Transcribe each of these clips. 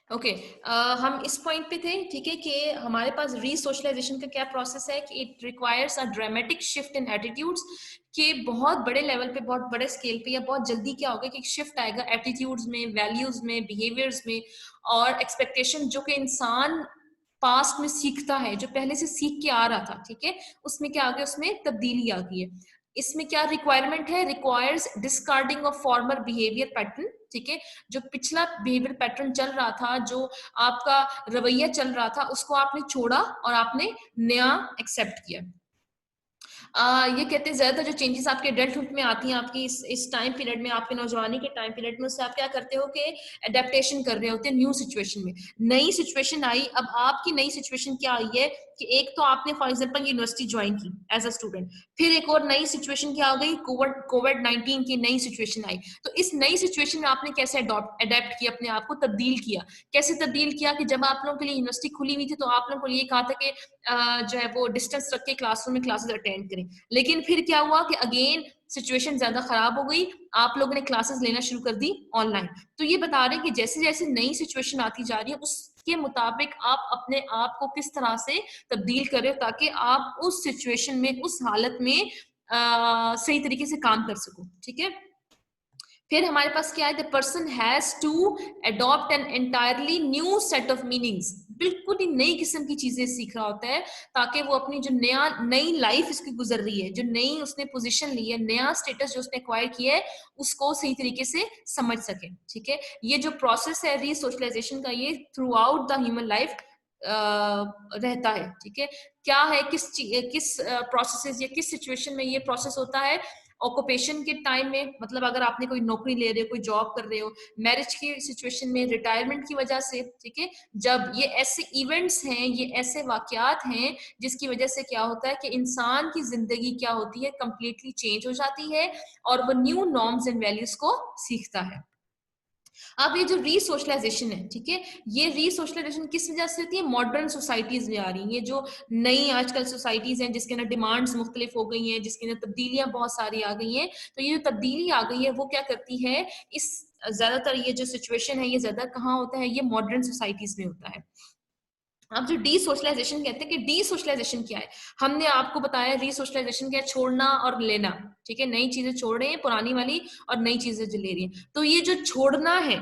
Okay. हम इस point पे थे, ठीक है, कि हमारे पास रीसोशलाइजेशन का क्या प्रोसेस है कि it requires a dramatic shift in attitudes, कि बहुत बड़े लेवल पे, बहुत बड़े स्केल पे या बहुत जल्दी क्या होगा कि शिफ्ट आएगा एटीट्यूड्स में, वैल्यूज में, बिहेवियर्स में और एक्सपेक्टेशन जो कि इंसान पास्ट में सीखता है, जो पहले से सीख के आ रहा था, ठीक है, उसमें क्या आ गया, उसमें तब्दीली आ गई है। इसमें क्या रिक्वायरमेंट है, requires discarding of former behaviour pattern, ठीक है, जो पिछला बिहेवियर पैटर्न चल रहा था, जो आपका रवैया चल रहा था, उसको आपने छोड़ा और आपने नया एक्सेप्ट किया। ये कहते हैं ज्यादातर जो चेंजेस आपके एडल्टहुड में आती हैं, आपकी इस टाइम पीरियड में, आपके नौजवानी के टाइम पीरियड में, उससे आप क्या करते हो कि एडेप्टेशन कर रहे होते हैं न्यू सिचुएशन में। नई सिचुएशन आई, अब आपकी नई सिचुएशन क्या आई है कि एक तो आपने फॉर एग्जांपल यूनिवर्सिटी ज्वाइन की एज अ स्टूडेंट, फिर एक और नई सिचुएशन क्या हो गई, कोविड 19 की नई सिचुएशन आई। तो इस नई सिचुएशन में आपने कैसे अडेप्ट किया, अपने आप को तब्दील किया। कैसे तब्दील किया कि जब आप लोगों के लिए यूनिवर्सिटी खुली हुई थी तो आप लोगों को ये कहा था कि जो है वो डिस्टेंस रख के क्लासरूम में क्लासेस अटेंड करें, लेकिन फिर क्या हुआ कि अगेन सिचुएशन ज्यादा खराब हो गई, आप लोगों ने क्लासेस लेना शुरू कर दी ऑनलाइन। तो ये बता रहे हैं कि जैसे जैसे नई सिचुएशन आती जा रही है, उसके मुताबिक आप अपने आप को किस तरह से तब्दील करें ताकि आप उस सिचुएशन में, उस हालत में सही तरीके से काम कर सको, ठीक है। फिर हमारे पास क्या है, the person has to adopt an entirely new set of meanings, बिल्कुल ही नई किस्म की चीजें सीख रहा होता है ताकि वो अपनी जो नई लाइफ इसकी गुजर रही है, जो नई उसने पोजीशन ली है, नया स्टेटस जो उसने एक्वायर किया है, उसको सही तरीके से समझ सके, ठीक है। ये जो प्रोसेस है रीसोशलाइजेशन का, ये through out the human life रहता है, ठीक है। क्या है, किस प्रोसेस या किस सिचुएशन में ये प्रोसेस होता है, ऑक्यूपेशन के टाइम में, मतलब अगर आपने कोई नौकरी ले रहे हो, कोई जॉब कर रहे हो, मैरिज की सिचुएशन में, रिटायरमेंट की वजह से, ठीक है, जब ये ऐसे इवेंट्स हैं, ये ऐसे वाकयात हैं जिसकी वजह से क्या होता है कि इंसान की जिंदगी क्या होती है, कंप्लीटली चेंज हो जाती है और वो न्यू नॉर्म्स एंड वैल्यूज को सीखता है। अब ये जो रीसोशलाइजेशन है, ठीक है, ये रीसोशलाइजेशन किस वजह से होती है, मॉडर्न सोसाइटीज में आ रही है। ये जो नई आजकल सोसाइटीज हैं जिसके अंदर डिमांड्स मुख्तलिफ हो गई हैं, जिसके अंदर तब्दीलियां बहुत सारी आ गई हैं, तो ये जो तब्दीली आ गई है वो क्या करती है, इस ज्यादातर ये जो सिचुएशन है ये ज्यादा कहाँ होता है, ये मॉडर्न सोसाइटीज में होता है। अब जो डी सोशलाइजेशन कहते हैं कि डी सोशलाइजेशन क्या है, हमने आपको बताया रीसोशलाइजेशन क्या है, छोड़ना और लेना, ठीक है, नई चीजें छोड़ रहे हैं पुरानी वाली और नई चीजें जो ले रही हैं। तो ये जो छोड़ना है,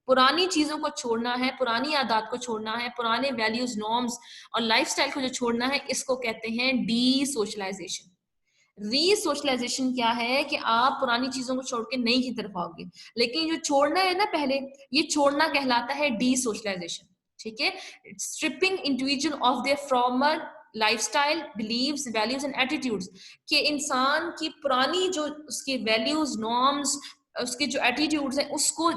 पुरानी चीजों को छोड़ना है, पुरानी आदत को छोड़ना है, पुराने वैल्यूज, नॉर्म्स और लाइफस्टाइल को जो छोड़ना है, इसको कहते हैं डी सोशलाइजेशन। रीसोशलाइजेशन क्या है कि आप पुरानी चीजों को छोड़ के नई की तरफ आओगे, लेकिन जो छोड़ना है ना पहले, ये छोड़ना कहलाता है डी सोशलाइजेशन, ठीक है। Stripping individual of their former lifestyle, beliefs, values and attitudes, कि इंसान की पुरानी जो उसकी वैल्यूज, नॉर्म्स, उसके जो एटीट्यूड्स है, उसको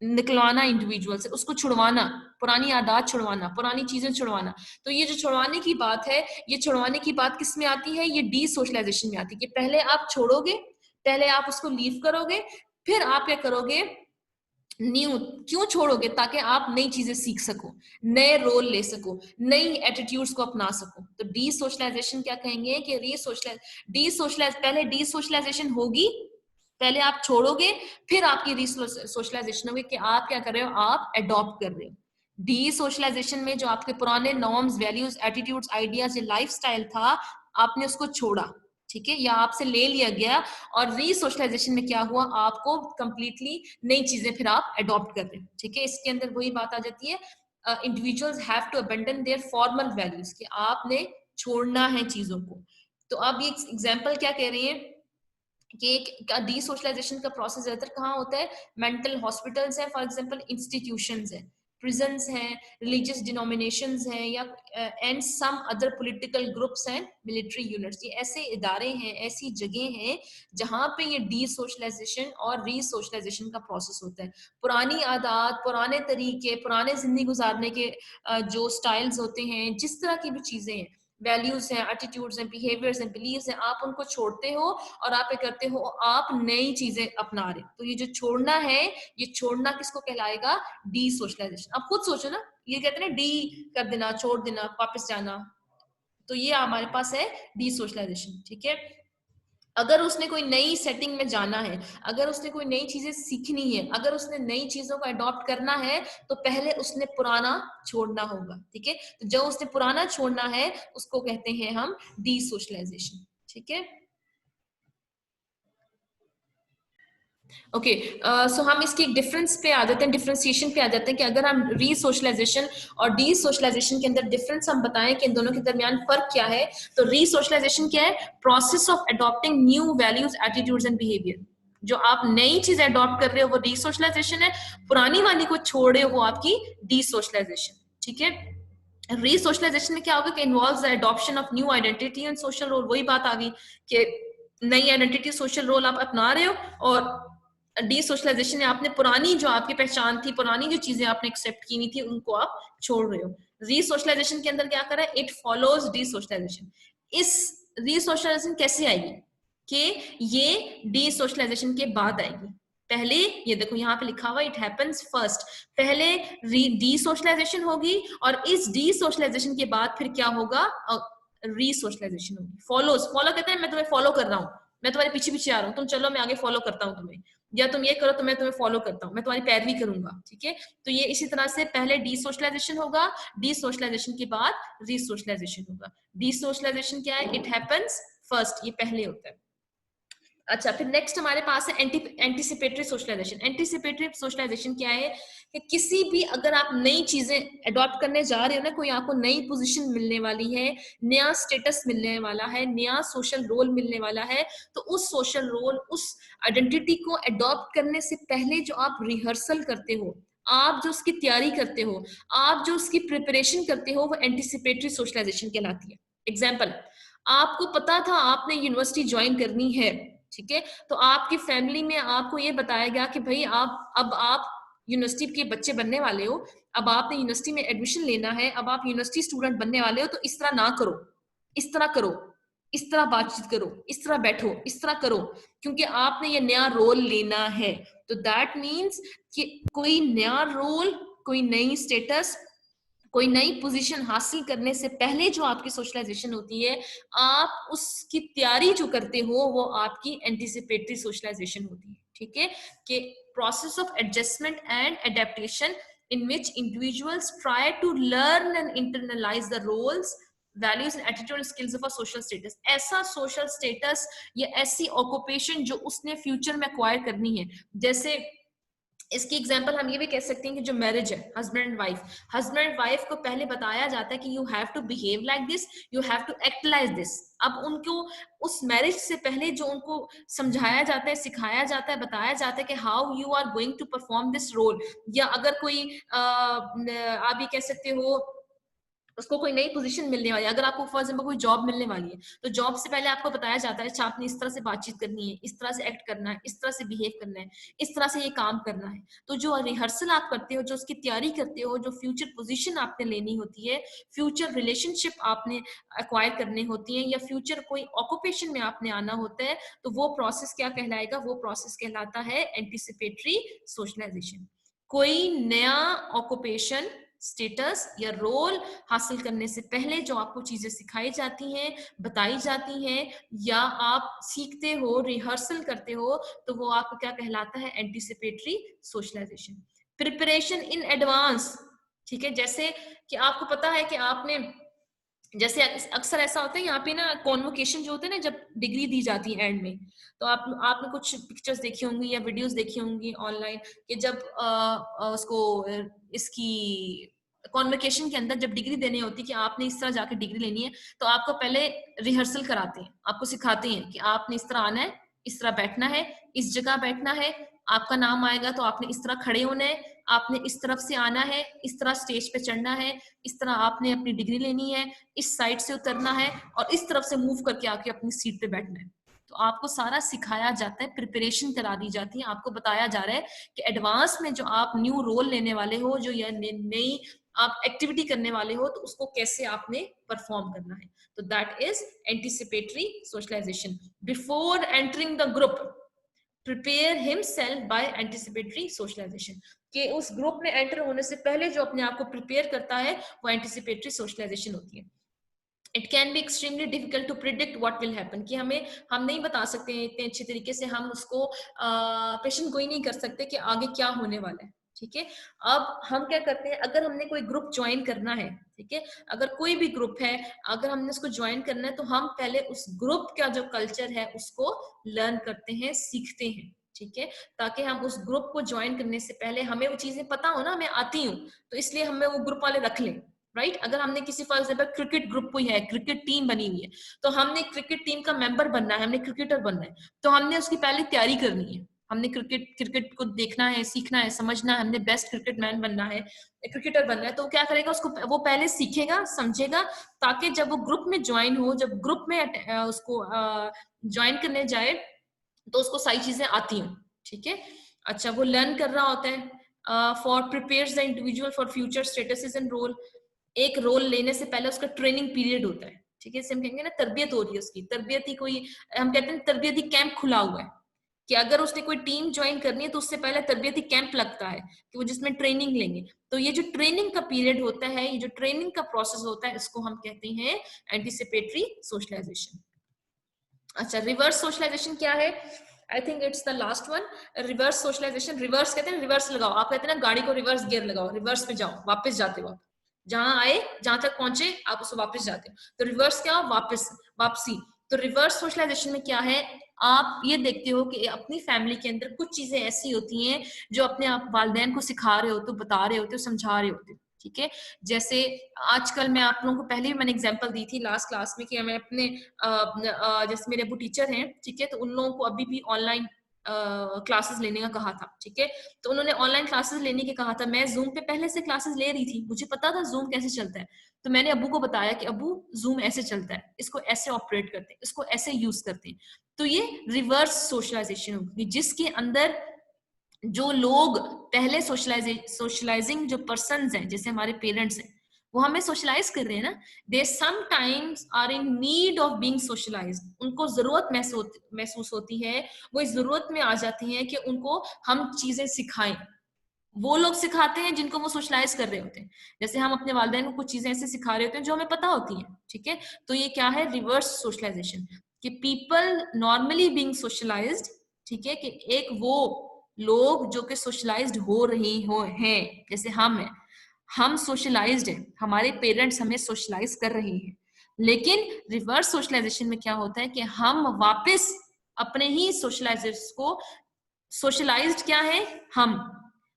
निकलवाना इंडिविजुअल से, उसको छुड़वाना, पुरानी आदत छुड़वाना, पुरानी चीजें छुड़वाना। तो ये जो छुड़वाने की बात है, ये छुड़वाने की बात किस में आती है, ये डी सोशलाइजेशन में आती है कि पहले आप छोड़ोगे, पहले आप उसको लीव करोगे, फिर आप क्या करोगे, न्यू। क्यों छोड़ोगे, ताकि आप नई चीजें सीख सको, नए रोल ले सको, नई एटीट्यूड्स को अपना सको। तो डी सोशलाइजेशन क्या कहेंगे कि पहले डी सोशलाइजेशन होगी, पहले आप छोड़ोगे, फिर आपकी रीसोशलाइजेशन होगी कि आप क्या कर रहे हो, आप अडॉप्ट कर रहे हो। डी सोशलाइजेशन में जो आपके पुराने norms, values, attitudes, ideas, lifestyle था, आपने उसको छोड़ा, ठीक है, या आपसे ले लिया गया। और रीसोशलाइजेशन में क्या हुआ, आपको कंप्लीटली नई चीजें फिर आप अडॉप्ट कर रहे हैं, ठीक है। इसके अंदर वही बात आ जाती है, individuals have to abandon their formal values, कि आपने छोड़ना है चीजों को। तो अब ये एग्जाम्पल क्या कह रही है कि एक डी सोशलाइजेशन का प्रोसेस ज्यादातर कहाँ होता है, मेंटल हॉस्पिटल्स है, फॉर एग्जांपल इंस्टीट्यूशंस है, प्रिजन्स हैं, रिलीजियस डिनोमिनेशंस हैं, या and some other political groups हैं, मिलिट्री यूनिट्स, ये ऐसे इदारे हैं, ऐसी जगह हैं जहां पे ये डी सोशलाइजेशन और री सोशलाइजेशन का प्रोसेस होता है। पुरानी आदत, पुराने तरीके, पुराने जिंदगी गुजारने के जो स्टाइल्स होते हैं, जिस तरह की भी चीजें हैं, वैल्यूज हैं, एटीट्यूड्स हैं, बिहेवियर्स हैं, बिलीव्स हैं, आप उनको छोड़ते हो और आप ये करते हो, आप नई चीजें अपना रहे हो। तो ये जो छोड़ना है, ये छोड़ना किसको कहलाएगा, डी सोशलाइजेशन। आप खुद सोचो ना, ये कहते हैं ना डी कर देना, छोड़ देना, वापस जाना, तो ये हमारे पास है डी सोशलाइजेशन, ठीक है। अगर उसने कोई नई सेटिंग में जाना है, अगर उसने कोई नई चीजें सीखनी है, अगर उसने नई चीजों को अडॉप्ट करना है, तो पहले उसने पुराना छोड़ना होगा, ठीक है। तो जो उसने पुराना छोड़ना है उसको कहते हैं हम डी सोशलाइजेशन, ठीक है। ओके, सो हम इसके एक डिफरेंस पे आ जाते हैं, डिफरेंशिएशन पे आ जाते हैं कि अगर हम री सोशलाइजेशन और डी सोशलाइजेशन के अंदर डिफरेंस हम बताएं कि इन दोनों के दरमियान फर्क क्या है, तो री सोशलाइजेशन क्या है? Process of adopting new values, attitudes and behaviour. जो आप नई चीज अडॉप्ट कर रहे हो वो री सोशलाइजेशन है, पुरानी वाली को छोड़ रहे हो वो आपकी डी सोशलाइजेशन, ठीक है। री सोशलाइजेशन में क्या होगा कि involves the adoption of new identity and social role. वही बात आ गई कि नई आइडेंटिटी सोशल रोल आप अपना रहे हो, और डी सोशलाइजेशन है आपने पुरानी जो आपकी पहचान थी, पुरानी जो चीजें आपने एक्सेप्ट की हुई थी उनको आप छोड़ रहे हो। री सोशलाइजेशन के अंदर क्या करें, इट फॉलोज डी सोशलाइजेशन। इस री सोशलाइजेशन कैसे आएगी कि ये डी सोशलाइजेशन के बाद आएगी। पहले ये देखो यहाँ पे लिखा हुआ इट हैपेंस फर्स्ट, पहले डी सोशलाइजेशन होगी और इस डी सोशलाइजेशन के बाद फिर क्या होगा, री सोशलाइजेशन होगी। फॉलोज, फॉलो कहते हैं मैं तुम्हें फॉलो कर रहा हूँ, मैं तुम्हारे पीछे पीछे आ रहा हूँ, तुम चलो मैं आगे फॉलो करता हूँ तुम्हें, या तुम ये करो तो मैं तुम्हें फॉलो करता हूँ, मैं तुम्हारी पैरवी करूंगा, ठीक है। तो ये इसी तरह से पहले डी सोशलाइजेशन होगा, डी सोशलाइजेशन के बाद री सोशलाइजेशन होगा। डी सोशलाइजेशन क्या है, इट हैपेंस फर्स्ट, ये पहले होता है। अच्छा, फिर नेक्स्ट हमारे पास है एंटीसिपेटरी सोशलाइजेशन। एंटीसिपेटरी सोशलाइजेशन क्या है कि किसी भी अगर आप नई चीजें अडॉप्ट करने जा रहे हो ना, कोई आपको नई पोजीशन मिलने वाली है, नया स्टेटस मिलने वाला है, नया सोशल रोल मिलने वाला है, तो उस सोशल रोल, उस आइडेंटिटी को अडॉप्ट करने से पहले जो आप रिहर्सल करते हो, आप जो उसकी तैयारी करते हो, आप जो उसकी प्रिपरेशन करते हो, वो एंटीसिपेटरी सोशलाइजेशन कहलाती है। एग्जाम्पल, आपको पता था आपने यूनिवर्सिटी ज्वाइन करनी है, ठीक है, तो आपकी फैमिली में आपको ये बताया गया कि भाई आप यूनिवर्सिटी के बच्चे बनने वाले हो, अब आपने यूनिवर्सिटी में एडमिशन लेना है, अब आप यूनिवर्सिटी स्टूडेंट बनने वाले हो, तो इस तरह ना करो, इस तरह करो, इस तरह बातचीत करो, इस तरह बैठो, इस तरह करो, क्योंकि आपने ये नया रोल लेना है। तो दैट मीन्स कि कोई नया रोल, कोई नई स्टेटस, कोई नई पोजीशन हासिल करने से पहले जो आपकी सोशलाइजेशन होती है, आप उसकी तैयारी जो करते हो वो आपकी एंटीसिपेटरी सोशलाइजेशन होती है, ठीक है। कि process of adjustment and adaptation in which individuals try to learn and internalize the roles, values and attitude and skills of a social status। ऐसा social status या ऐसी occupation जो उसने फ्यूचर में acquire करनी है। जैसे इसकी एग्जांपल हम ये भी कह सकते हैं कि जो मैरिज है, husband and wife, husband and wife को पहले बताया जाता है कि you have to behave like this, you have to act like this. अब उनको उस मैरिज से पहले जो उनको समझाया जाता है, सिखाया जाता है, बताया जाता है कि how you are going to perform this role. या अगर कोई आप ये कह सकते हो उसको कोई नई पोजीशन मिलने वाली है, अगर आपको फॉर एग्जांपल कोई जॉब मिलने वाली है, तो जॉब से पहले आपको बताया जाता है अच्छा आपने इस तरह से बातचीत करनी है, इस तरह से एक्ट करना है, इस तरह से बिहेव करना है, इस तरह से ये काम करना है। तो जो रिहर्सल आप करते हो, जो उसकी तैयारी करते हो, जो फ्यूचर पोजीशन आपने लेनी होती है, फ्यूचर रिलेशनशिप आपने एक्वायर करनी होती है, या फ्यूचर कोई ऑक्यूपेशन में आपने आना होता है, तो वो प्रोसेस क्या कहलाएगा, वो प्रोसेस कहलाता है एंटीसिपेटरी सोशलाइजेशन। कोई नया ऑक्यूपेशन, स्टेटस या रोल हासिल करने से पहले जो आपको चीजें सिखाई जाती हैं, बताई जाती हैं, या आप सीखते हो, रिहर्सल करते हो, तो वो आपको क्या कहलाता है, anticipatory socialisation. Preparation in advance, ठीक है। जैसे कि आपको पता है कि आपने, जैसे अक्सर ऐसा होता है यहाँ पे ना, कॉन्वोकेशन जो होते हैं ना, जब डिग्री दी जाती है एंड में, तो आपने कुछ पिक्चर्स देखी होंगी या वीडियोस देखी होंगी ऑनलाइन, कि जब उसको इसकी कॉन्वोकेशन के अंदर जब डिग्री देनी होती है कि आपने इस तरह जाके डिग्री लेनी है, तो आपको पहले रिहर्सल कराते हैं, आपको सिखाते हैं कि आपने इस तरह आना है, इस तरह बैठना है, इस जगह बैठना है, आपका नाम आएगा तो आपने इस तरह खड़े होना है, आपने इस तरफ से आना है, इस तरह स्टेज पे चढ़ना है, इस तरह आपने अपनी डिग्री लेनी है, इस साइड से उतरना है, और इस तरफ से मूव करके आके अपनी सीट पे बैठना है। तो आपको सारा सिखाया जाता है, प्रिपरेशन करा दी जाती है, आपको बताया जा रहा है कि एडवांस में जो आप न्यू रोल लेने वाले हो, जो यह नई आप एक्टिविटी करने वाले हो, तो उसको कैसे आपने परफॉर्म करना है। तो that is anticipatory socialisation. Before entering the group, prepare himself by anticipatory socialisation. कि उस ग्रुप में एंटर होने से पहले जो अपने आप को प्रिपेयर करता है, वो एंटीसिपेटरी सोशलाइजेशन होती है। It can be extremely difficult to predict what will happen, कि हम नहीं बता सकते हैं इतने अच्छे तरीके से, हम उसको पेशेंट गोई नहीं कर सकते कि आगे क्या होने वाला है। ठीक है, अब हम क्या करते हैं, अगर हमने कोई ग्रुप ज्वाइन करना है, ठीक है, अगर कोई भी ग्रुप है, अगर हमने उसको ज्वाइन करना है, तो हम पहले उस ग्रुप का जो कल्चर है उसको लर्न करते हैं, सीखते हैं। ठीक है, ताकि हम उस ग्रुप को ज्वाइन करने से पहले हमें वो चीजें पता हो ना, मैं आती हूँ, तो इसलिए हमें वो ग्रुप वाले रख लें। राइट अगर हमने किसी फॉर एग्जाम्पल क्रिकेट ग्रुप कोई है, क्रिकेट टीम बनी हुई है, तो हमने क्रिकेट टीम का मेंबर बनना है, हमने क्रिकेटर बनना है, तो हमने उसकी पहले तैयारी करनी है, हमने क्रिकेट को देखना है, सीखना है, समझना है, हमने बेस्ट क्रिकेट मैन बनना है, क्रिकेटर बनना है, तो क्या करेगा, उसको वो पहले सीखेगा, समझेगा, ताकि जब वो ग्रुप में ज्वाइन हो, जब ग्रुप में उसको ज्वाइन करने जाए, तो उसको सारी चीजें आती हूँ। ठीक है, अच्छा वो लर्न कर रहा होता है for prepares the individual for future status and role. एक रोल लेने से पहले उसका ट्रेनिंग पीरियड होता है। ठीक है, हम कहेंगे ना तरबियत हो रही है उसकी, तरबियती कोई, हम कहते हैं तरबियती कैंप खुला हुआ है, कि अगर उसने कोई टीम ज्वाइन करनी है तो उससे पहले तरबियती कैंप लगता है, कि वो जिसमें ट्रेनिंग लेंगे। तो ये जो ट्रेनिंग का पीरियड होता है, ये जो ट्रेनिंग का प्रोसेस होता है, इसको हम कहते हैं एंटीसिपेटरी सोशलाइजेशन। अच्छा, रिवर्स सोशलाइजेशन क्या है? I think it's the last one. Reverse socialisation, reverse कहते हैं रिवर्स लगाओ, आप कहते हैं ना गाड़ी को रिवर्स गियर लगाओ, रिवर्स में जाओ, वापस जाते हो आप, जहां आए, जहां तक पहुंचे आप उसको वापस जाते हो, तो रिवर्स क्या, वापस, वापसी। तो रिवर्स सोशलाइजेशन में क्या है, आप ये देखते हो कि अपनी फैमिली के अंदर कुछ चीजें ऐसी होती हैं जो अपने आप वालिदैन को सिखा रहे होते हो, बता रहे होते हो, समझा रहे होते हो। ठीक है, जैसे आजकल मैं आप लोगों को पहले भी मैंने एग्जांपल दी थी लास्ट क्लास में, कि मैं अपने जैसे मेरे अबू टीचर हैं, ठीक है, तो उन लोगों को अभी भी ऑनलाइन क्लासेस लेने का कहा था। ठीक है, तो उन्होंने ऑनलाइन क्लासेस लेने के कहा था, मैं जूम पे पहले से क्लासेस ले रही थी, मुझे पता था जूम कैसे चलता है, तो मैंने अबू को बताया कि अबू जूम ऐसे चलता है, इसको ऐसे ऑपरेट करते हैं, इसको ऐसे यूज करते हैं। तो ये रिवर्स सोशलाइजेशन होगी, जिसके अंदर जो लोग पहले सोशलाइजिंग जो पर्सन हैं, जैसे हमारे पेरेंट्स हैं, वो हमें सोशलाइज कर रहे हैं ना, they sometimes are in need of being socialised, उनको जरूरत महसूस होती है, वो इस जरूरत में आ जाती हैं कि उनको हम चीजें सिखाएं। वो लोग सिखाते हैं जिनको वो सोशलाइज कर रहे होते हैं, जैसे हम अपने वालिदैन को कुछ चीजें ऐसे सिखा रहे होते हैं जो हमें पता होती हैं। ठीक है, तो ये क्या है, रिवर्स सोशलाइजेशन, कि पीपल नॉर्मली बीइंग सोशलाइज्ड। ठीक है, कि एक वो लोग जो कि सोशलाइज्ड हो रही हो हैं, जैसे हम हैं, हम सोशलाइज्ड हैं, हमारे पेरेंट्स हमें सोशलाइज कर रहे हैं, लेकिन रिवर्स सोशलाइजेशन में क्या होता है कि हम वापस अपने ही सोशलाइजर्स को, सोशलाइज्ड क्या है, हम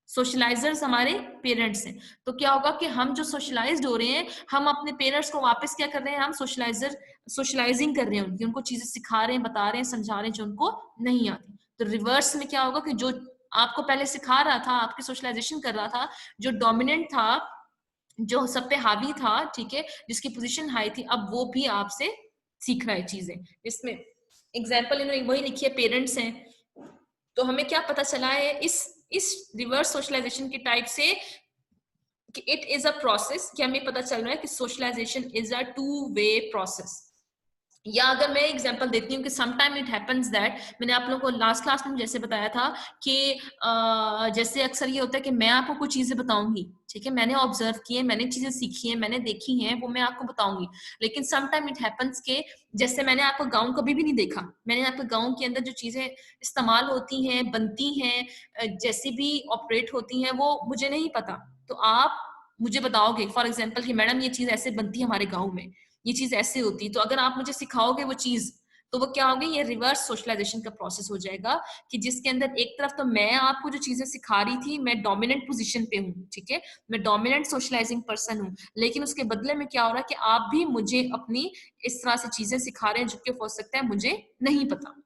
सोशलाइजर्स हमारे पेरेंट्स हैं, तो क्या होगा कि हम जो सोशलाइज्ड हो रहे हैं, हम अपने पेरेंट्स को वापस क्या कर रहे हैं, हम सोशलाइजिंग कर रहे हैं, उनको चीजें सिखा रहे हैं, बता रहे हैं, समझा रहे हैं जो उनको नहीं आती। तो रिवर्स में क्या होगा कि जो आपको पहले सिखा रहा था, आपकी सोशलाइजेशन कर रहा था, जो डोमिनेंट था, जो सब पे हावी था, ठीक है, जिसकी पोजीशन हाई थी, अब वो भी आपसे सीख रहा है चीजें। इसमें एग्जाम्पल इन्होंने वही लिखी है, पेरेंट्स हैं, तो हमें क्या पता चला है इस रिवर्स सोशलाइजेशन के टाइप से, कि इट इज अ प्रोसेस, कि हमें पता चल रहा है कि socialisation is a two way process. या अगर मैं एग्जांपल देती हूँ कि समटाइम इट हैपेंस दैट, मैंने आप लोगों को लास्ट क्लास में जैसे बताया था कि जैसे अक्सर ये होता है कि मैं आपको कुछ चीजें बताऊंगी, ठीक है, मैंने ऑब्जर्व की है, मैंने चीजें सीखी है, मैंने देखी है, वो मैं आपको बताऊंगी, लेकिन समटाइम इट हैपेंस के, जैसे मैंने आपको गाँव कभी भी नहीं देखा, मैंने आपको गाँव के अंदर जो चीजें इस्तेमाल होती हैं, बनती हैं, जैसी भी ऑपरेट होती हैं, वो मुझे नहीं पता, तो आप मुझे बताओगे फॉर एग्जाम्पल कि मैडम ये चीज ऐसे बनती है हमारे गाँव में, ये चीज ऐसे होती है, तो अगर आप मुझे सिखाओगे वो चीज, तो वो क्या होगी, ये रिवर्स सोशलाइजेशन का प्रोसेस हो जाएगा, कि जिसके अंदर एक तरफ तो मैं आपको जो चीजें सिखा रही थी, मैं डोमिनेंट पोजीशन पे हूँ, ठीक है, मैं डोमिनेंट सोशलाइजिंग पर्सन हूँ, लेकिन उसके बदले में क्या हो रहा है कि आप भी मुझे अपनी इस तरह से चीजें सिखा रहे हैं जो कि हो सकता है मुझे नहीं पता।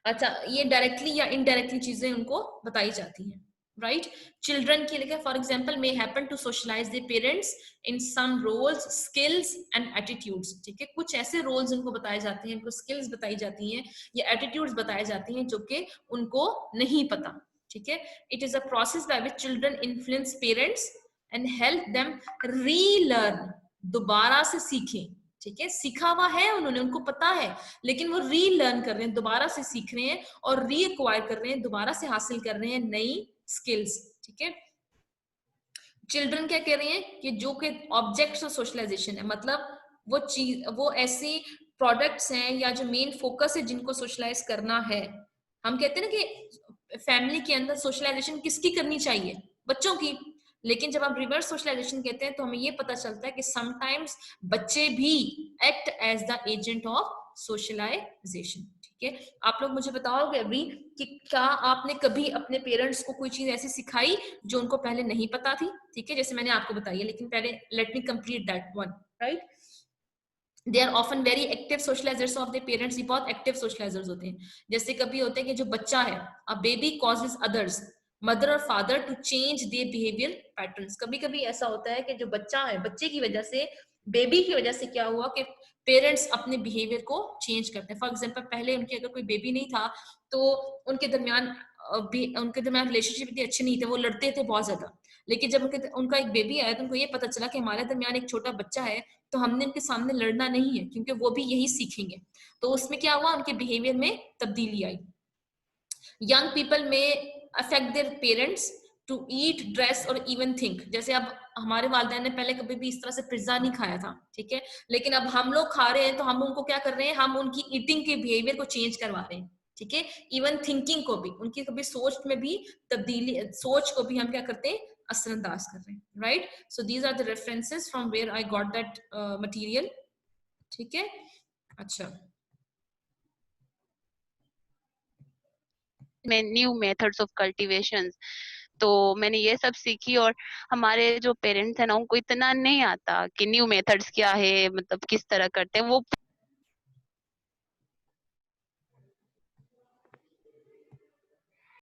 अच्छा, ये डायरेक्टली या इनडायरेक्टली चीजें उनको बताई जाती हैं, राइट। चिल्ड्रन के लिए for example may happen to socialise their parents in some roles, skills and attitudes. ठीक है, कुछ ऐसे रोल्स उनको बताए जाते हैं, उनको स्किल्स बताई जाती हैं या एटीट्यूड्स बताए जाती हैं जो कि उनको नहीं पता। ठीक है, it is a process by which children influence parents and help them relearn, दोबारा से सीखें। ठीक है, सीखा हुआ है उन्होंने, उनको पता है, लेकिन वो रीलर्न कर रहे हैं, दोबारा से सीख रहे हैं और रीअक्वायर कर रहे हैं, दोबारा से हासिल कर रहे हैं नई स्किल्स। ठीक है, चिल्ड्रन क्या कह रहे हैं कि जो कि ऑब्जेक्ट्स ऑफ सोशलाइजेशन है, मतलब वो चीज, वो ऐसी प्रोडक्ट्स हैं या जो मेन फोकस है जिनको सोशलाइज करना है। हम कहते हैं ना कि फैमिली के अंदर सोशलाइजेशन किसकी करनी चाहिए, बच्चों की। लेकिन जब हम रिवर्स सोशलाइजेशन कहते हैं तो हमें ये पता चलता है कि समटाइम्स बच्चे भी act as the agent of socialisation. ठीक है, आप लोग मुझे बताओगे अभी कि क्या आपने कभी अपने पेरेंट्स को कोई चीज ऐसी सिखाई जो उनको पहले नहीं पता थी? ठीक है, जैसे मैंने आपको बताई है, लेकिन पहले let me complete that one, right. They are often very active socialisers of the parents, ये बहुत एक्टिव सोशलाइजर्स होते हैं। जैसे कभी होते हैं कि जो बच्चा है, a baby causes others, mother और father to change their behaviour patterns. कभी कभी ऐसा होता है कि जो बच्चा है, बच्चे की वजह से, बेबी की वजह से क्या हुआ कि पेरेंट्स अपने बिहेवियर को चेंज करते हैं। फॉर एग्जाम्पल, पहले उनके अगर कोई बेबी नहीं था तो उनके दरमियान रिलेशनशिप इतने अच्छे नहीं थे, वो लड़ते थे बहुत ज्यादा। लेकिन जब उनका एक बेबी आया तो उनको ये पता चला कि हमारे दरमियान एक छोटा बच्चा है, तो हमने उनके सामने लड़ना नहीं है, क्योंकि वो भी यही सीखेंगे। तो उसमें क्या हुआ, उनके बिहेवियर में तब्दीली आई। यंग पीपल में affect their parents to eat, dress और इवन थिंक। जैसे अब हमारे वालिदैन ने पहले कभी भी इस तरह से पिज्जा नहीं खाया था, ठीक है, लेकिन अब हम लोग खा रहे हैं तो हम उनको क्या कर रहे हैं, हम उनकी ईटिंग के बिहेवियर को चेंज करवा रहे हैं। ठीक है, इवन थिंकिंग को भी, उनकी कभी सोच में भी तब्दीली, सोच को भी हम क्या करते हैं, असरअंदाज कर रहे हैं, right. So these are the references from where I got that material. ठीक है, अच्छा। में न्यू मेथड्स ऑफ कल्टीवेशन, तो मैंने ये सब सीखी। और हमारे जो पेरेंट्स है ना, उनको इतना नहीं आता कि न्यू मेथड्स क्या है, मतलब किस तरह करते हैं। वो